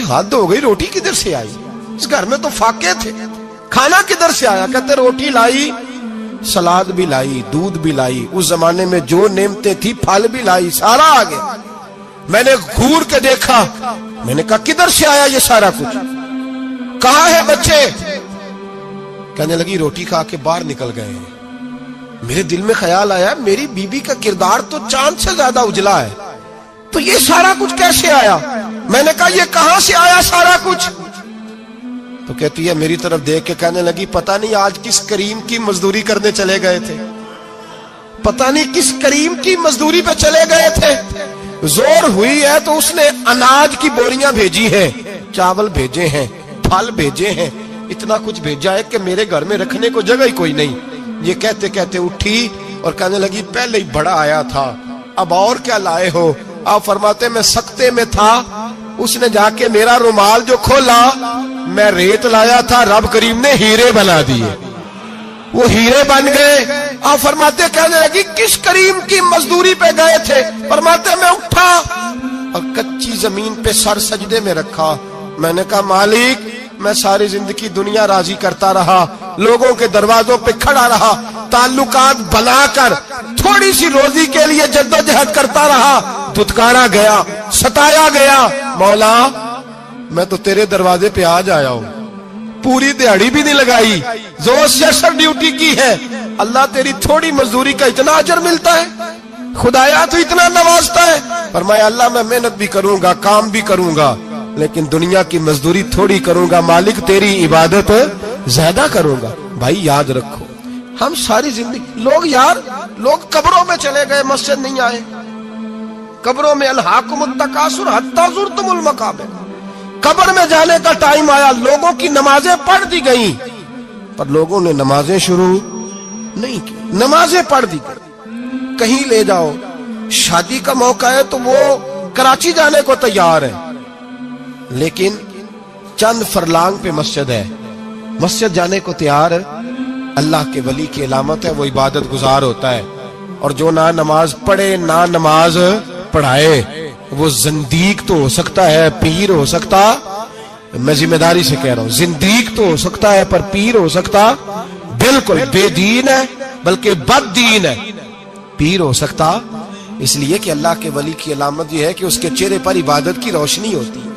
ہاتھ دھو گئی، روٹی کدھر سے آئی؟ اس گھر میں تو فاقے تھے، کھانا کدھر سے آیا؟ کہتے روٹی لائی، سلاد بھی لائی، دودھ بھی لائی، اس زمانے میں جو نعمتیں تھی پھل بھی لائی، سارا آ گیا۔ میں نے گھور کے دیکھا، میں نے کہا کدھر سے آیا یہ سارا کچھ؟ کہاں ہے بچے؟ کہنے لگی روٹی کھا کے باہر نکل گئے ہیں۔ میرے دل میں خیال آیا میری بیوی کا کردار تو چاند سے زیادہ اجلا ہے، تو یہ سارا کچھ کیسے آیا؟ میں نے کہا یہ کہاں سے آیا سارا کچھ؟ تو کہتی ہے میری طرف دیکھ کے کہنے لگی پتہ نہیں آج کس کریم کی مزدوری کرنے چلے گئے تھے، پتہ نہیں کس کریم کی مزدوری پہ چلے گئے تھے، زور ہوئی ہے تو اس نے اناج کی بوریاں بھیجی ہیں، چاول بھیجے ہیں، پھل بھیجے ہیں، اتنا کچھ بھیجا ہے کہ میرے گھر میں رکھنے کو جگہ ہی کوئی نہیں، یہ کہتے کہتے اٹھی اور کہنے لگی پہلے ہی بڑا آیا تھا، اب اور کیا لائے ہو؟ آپ فرماتے میں سکتے میں تھا، اس نے جا کے میرا رومال جو کھولا، میں ریت لایا تھا، رب کریم نے ہیرے بنا دیے، وہ ہیرے بن گئے۔ آپ فرماتے کہنے لگی کس کریم کی مزدوری پہ گئے تھے؟ فرماتے میں اٹھا اور کچی زمین پہ سر سجدے میں رکھا، میں نے کہا مالک میں ساری زندگی دنیا راضی کرتا رہا، لوگوں کے دروازوں پہ کھڑا رہا، تعلقات بنا کر تھوڑی سی روزی کے لیے جدوجہد کرتا رہا، دھتکارا گیا، ستایا گیا، مولا میں تو تیرے دروازے پہ آج آیا ہوں، پوری دیہڑی بھی نہیں لگائی، زور سے اثر ڈیوٹی کی ہے، اللہ تیری تھوڑی مزدوری کا اتنا اجر ملتا ہے، خدایا تو اتنا نوازتا ہے۔ فرمایا اللہ میں محنت بھی کروں گا، کام بھی کروں گا، لیکن دنیا کی مزدوری تھوڑی کروں گا، مالک تیری عبادت زیادہ کروں گا۔ بھائی یاد رکھو، ہم ساری زندگی لوگ قبروں میں چلے گئے، مسجد نہیں آئے، قبروں میں الہاکم التکاثر حتی زرتم المقابر، قبر میں جانے کا ٹائم آیا، لوگوں کی نمازیں پڑھ دی گئیں، پر لوگوں نے نمازیں شروع نہیں کی، نمازیں پڑھ دی گئی۔ کہیں لے جاؤ، شادی کا موقع ہے تو وہ کراچی جانے کو تیار ہے، لیکن چند فرلانگ پہ مسجد ہے، مسجد جانے کو تیار ہے۔ اللہ کے ولی کی علامت ہے وہ عبادت گزار ہوتا ہے، اور جو نہ نماز پڑھے نہ نماز پڑھائے وہ زندیق تو ہو سکتا ہے، پیر ہو سکتا، میں ذمہ داری سے کہہ رہا ہوں، زندیق تو ہو سکتا ہے پر پیر ہو سکتا بالکل بے دین ہے، بلکہ بد دین ہے، پیر ہو سکتا۔ اس لیے کہ اللہ کے ولی کی علامت یہ ہے کہ اس کے چہرے پر عبادت کی روشنی ہوتی ہے،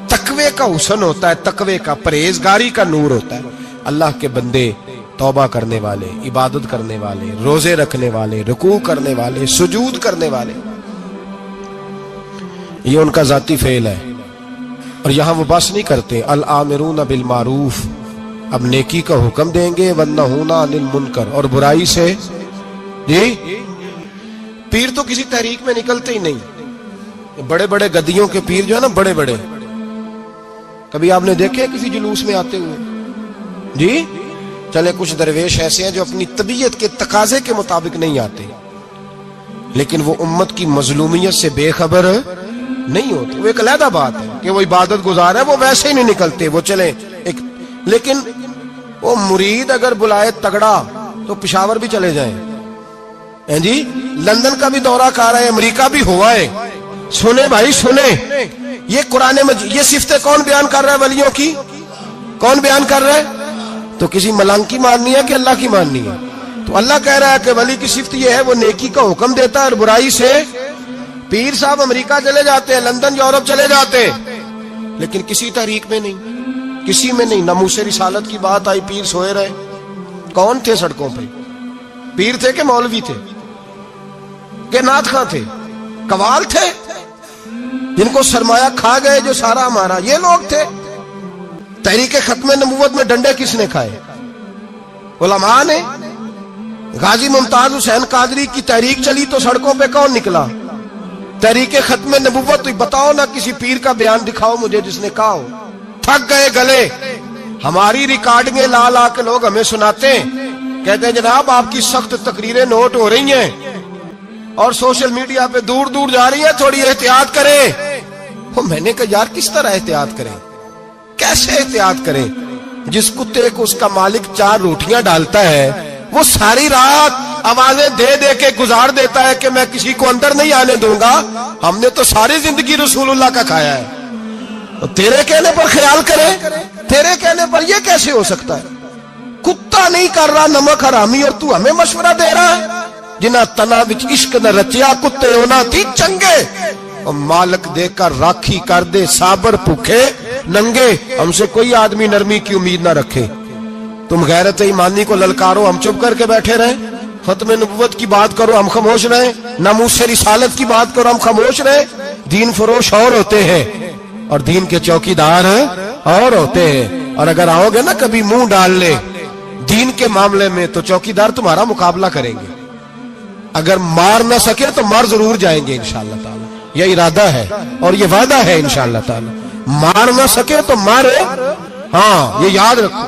تقوی کا حسن ہوتا ہے، تقوی کا، پرہیزگاری کا نور ہوتا ہے۔ اللہ کے بندے توبہ کرنے والے، عبادت کرنے والے، روزے رکھنے والے، رکوع کرنے والے، سجود کرنے والے، یہ ان کا ذاتی فعل ہے۔ اور یہاں وہ بس نہیں کرتے، الآمرون بالمعروف، اب نیکی کا حکم دیں گے، والنہون عن المنکر، اور برائی سے۔ جی پیر تو کسی تحریک میں نکلتے ہی نہیں، بڑے بڑے گدیوں کے پیر جو ہے نا، بڑے بڑے، کبھی آپ نے دیکھے کسی جلوس میں آتے ہوئے؟ جی چلے کچھ درویش ایسے ہیں جو اپنی طبیعت کے تقاضے کے مطابق نہیں آتے، لیکن وہ امت کی مظلومیت سے بے خبر نہیں ہوتے، وہ ایک علیحدہ بات ہے کہ وہ عبادت گزار ہے، وہ ویسے ہی نہیں نکلتے، وہ چلیں ایک، لیکن وہ مرید اگر بلائے تگڑا تو پشاور بھی چلے جائیں، جی لندن کا بھی دورہ کر رہے ہیں، امریکہ بھی ہوا ہے، سنیں بھائی سنیں، یہ قرآن مجید، یہ صفتیں کون بیان کر رہا ہے ولیوں کی؟ کون بیان کر رہا ہے؟ تو کسی ملنگ کی ماننی ہے کہ اللہ کی ماننی ہے؟ تو اللہ کہہ رہا ہے کہ ولی کی صفت یہ ہے وہ نیکی کا حکم دیتا ہے اور برائی سے۔ پیر صاحب امریکہ چلے جاتے ہیں، لندن یورپ چلے جاتے ہیں، لیکن کسی تحریک میں نہیں، کسی میں نہیں۔ ناموس رسالت کی بات آئی، پیر سوئے رہے، کون تھے سڑکوں پہ؟ پیر تھے کہ مولوی تھے کہ نعت خواں تھے؟ قوال تھے جن کو سرمایہ کھا گئے جو سارا ہمارا، یہ لوگ تھے؟ تحریک ختم نبوت میں ڈنڈے کس نے کھائے؟ علماء نے۔ غازی ممتاز حسین قادری کی تحریک چلی تو سڑکوں پہ کون نکلا؟ تحریک ختم نبوت۔ بتاؤ نا کسی پیر کا بیان دکھاؤ مجھے جس نے کہا ہو۔ تھک گئے گلے، ہماری ریکارڈنگیں لا لا کے لوگ ہمیں سناتے ہیں، کہتے ہیں جناب آپ کی سخت تقریریں نوٹ ہو رہی ہیں اور سوشل میڈیا پہ دور دور جا رہی ہیں، تھوڑی احتیاط کریں۔ میں نے کہا یار کس طرح احتیاط کریں، کیسے احتیاط کریں؟ جس کتے کو اس کا مالک 4 روٹیاں ڈالتا ہے وہ ساری رات آوازیں دے دے کے گزار دیتا ہے کہ میں کسی کو اندر نہیں آنے دوں گا، ہم نے تو ساری زندگی رسول اللہ کا کھایا ہے، تو تیرے کہنے پر خیال کرے، تیرے کہنے پر یہ کیسے ہو سکتا ہے؟ کتا نہیں کر رہا نمک حرامی اور تو ہمیں مشورہ دے رہا ہے؟ جنہ تنا وچ عشق نہ رچیا کتے ہونا تھی چنگے، اور مالک دے کر راکھی کر دے صابر بھوکے ننگے۔ ہم سے کوئی آدمی نرمی کی امید نہ رکھے، تم غیرت ایمانی کو للکارو، ہم چپ کر کے بیٹھے رہیں، ختم نبوت کی بات کرو ہم خاموش رہیں، ناموس رسالت کی بات کرو ہم خاموش رہیں۔ دین فروش اور ہوتے ہیں اور دین کے چوکیدار اور ہوتے ہیں، اور اگر آؤ گے نا کبھی منہ ڈال لے دین کے معاملے میں تو چوکیدار تمہارا مقابلہ کریں گے، اگر مار نہ سکے تو مار ضرور جائیں گے انشاءاللہ تعالی، یہ ارادہ ہے اور یہ وعدہ ہے انشاءاللہ تعالی، مار نہ سکے تو مارے، ہاں یہ یاد رکھو،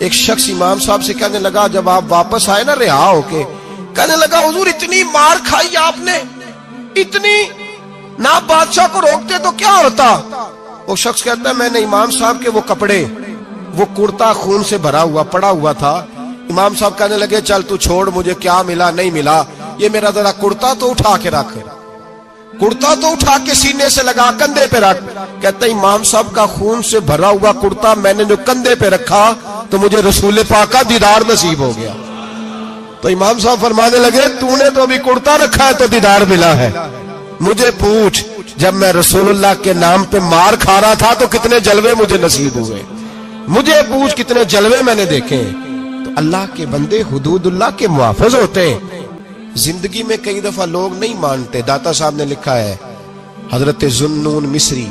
ایک شخص امام صاحب سے کہنے لگا جب آپ واپس آئے نا رہا ہو کے، کہنے لگا حضور اتنی مار کھائی آپ نے، اتنی، نہ بادشاہ کو روکتے تو کیا ہوتا؟ وہ شخص کہتا ہے میں نے امام صاحب کے وہ کپڑے، وہ کرتا خون سے بھرا ہوا پڑا ہوا تھا، امام صاحب کہنے لگے چل تو چھوڑ، مجھے کیا ملا نہیں ملا، یہ میرا ذرا کرتا تو اٹھا کے رکھ، کرتا تو اٹھا کے سینے سے لگا کندھے پہ رکھ۔ کہتا ہے امام صاحب کا خون سے بھرا ہوا کرتا میں نے جو کندھے پہ رکھا تو مجھے رسول پاک کا دیدار نصیب ہو گیا۔ تو امام صاحب فرمانے لگے تو نے تو ابھی کرتا رکھا ہے تو دیدار ملا ہے، مجھے پوچھ جب میں رسول اللہ کے نام پہ مار کھا رہا تھا تو کتنے جلوے مجھے نصیب ہوئے، مجھے پوچھ کتنے جلوے میں نے دیکھے۔ تو اللہ کے بندے حدود اللہ کے محافظ ہوتے ہیں۔ زندگی میں کئی دفعہ لوگ نہیں مانتے، داتا صاحب نے لکھا ہے حضرت ذوالنون مصری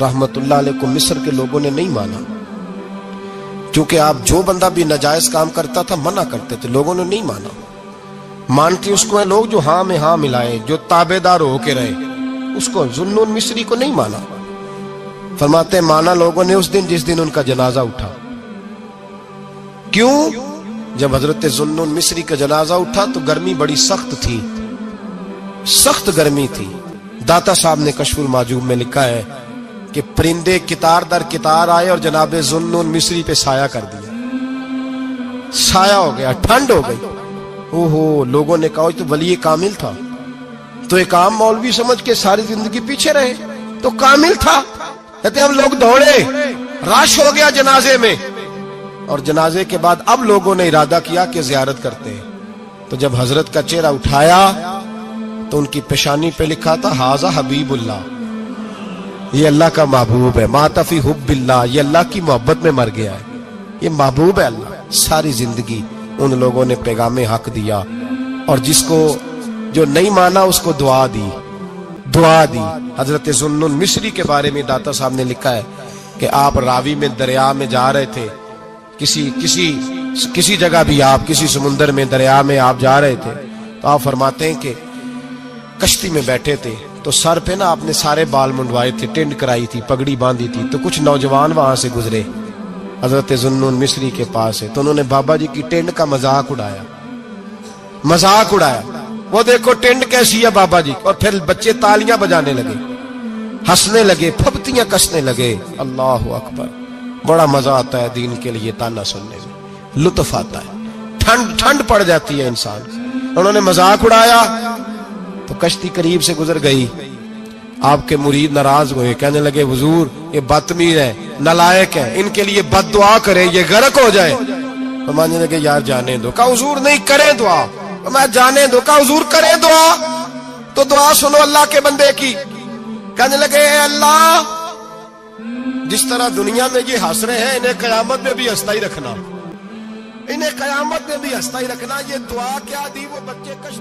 رحمت اللہ علیہ کو مصر کے لوگوں نے نہیں مانا، کیونکہ آپ جو بندہ بھی ناجائز کام کرتا تھا منع کرتے تھے، لوگوں نے نہیں مانا۔ مانتے اس کو ہیں لوگ جو ہاں میں ہاں ملائے، جو تابع دار ہو کے رہے، اس کو ذوالنون مصری کو نہیں مانا۔ فرماتے ہیں مانا لوگوں نے اس دن جس دن ان کا جنازہ اٹھا۔ کیوں؟ جب حضرت ذوالنون مصری کا جنازہ اٹھا تو گرمی بڑی سخت تھی، سخت گرمی تھی۔ داتا صاحب نے کشف المحجوب میں لکھا ہے کہ پرندے کتار در کتار آئے اور جناب ذوالنون مصری پہ سایہ کر دیا، سایہ ہو گیا، ٹھنڈ ہو گئی۔ اوہو، لوگوں نے کہا تو ولی کامل تھا، تو ایک عام مولوی سمجھ کے ساری زندگی پیچھے رہے، تو کامل تھا۔ کہتے ہم لوگ دوڑے، رش ہو گیا جنازے میں، اور جنازے کے بعد اب لوگوں نے ارادہ کیا کہ زیارت کرتے ہیں۔ تو جب حضرت کا چہرہ اٹھایا تو ان کی پیشانی پہ لکھا تھا ھذا حبیب اللہ، یہ اللہ کا محبوب ہے، مات فی حب اللہ، یہ اللہ کی محبت میں مر گیا ہے، یہ محبوب ہے اللہ۔ ساری زندگی ان لوگوں نے پیغام حق دیا، اور جس کو جو نہیں مانا اس کو دعا دی، دعا دی۔ حضرت ذوالنون مصری کے بارے میں داتا صاحب نے لکھا ہے کہ آپ راوی میں دریا میں جا رہے تھے، کسی جگہ بھی آپ کسی سمندر میں دریا میں آپ جا رہے تھے، تو آپ فرماتے ہیں کہ کشتی میں بیٹھے تھے تو سر پہ نا آپ نے سارے بال منڈوائے تھے، ٹینڈ کرائی تھی، پگڑی باندھی تھی، تو کچھ نوجوان وہاں سے گزرے حضرت ذوالنون مصری کے پاس ہے، تو انہوں نے بابا جی کی ٹینڈ کا مذاق اڑایا، مذاق اڑایا، وہ دیکھو ٹینڈ کیسی ہے بابا جی، اور پھر بچے تالیاں بجانے لگے، ہنسنے لگے، پھپتیاں کسنے لگے۔ اللہ اکبر، بڑا مزہ آتا ہے دین کے لیے تانا سننے میں، لطف آتا ہے، ٹھنڈ پڑ جاتی ہے انسان۔ انہوں نے مذاق اڑایا تو کشتی قریب سے گزر گئی، آپ کے مرید ناراض ہوئے، کہنے لگے حضور یہ بدتمیز ہے، نالائق ہے، ان کے لیے بد دعا کریں یہ غرق ہو جائے۔ فرمانے لگے یار جانے دو۔ کہا حضور نہیں، کریں دعا۔ میں جانے دو۔ کہا حضور کریں دعا۔ تو دعا سنو اللہ کے بندے کی۔ کہنے لگے اے اللہ، جس طرح دنیا میں یہ ہنس رہے ہیں انہیں قیامت میں بھی ہنستا ہی رکھنا، انہیں قیامت میں بھی ہنستا ہی رکھنا۔ یہ دعا کیا دی وہ بچے کش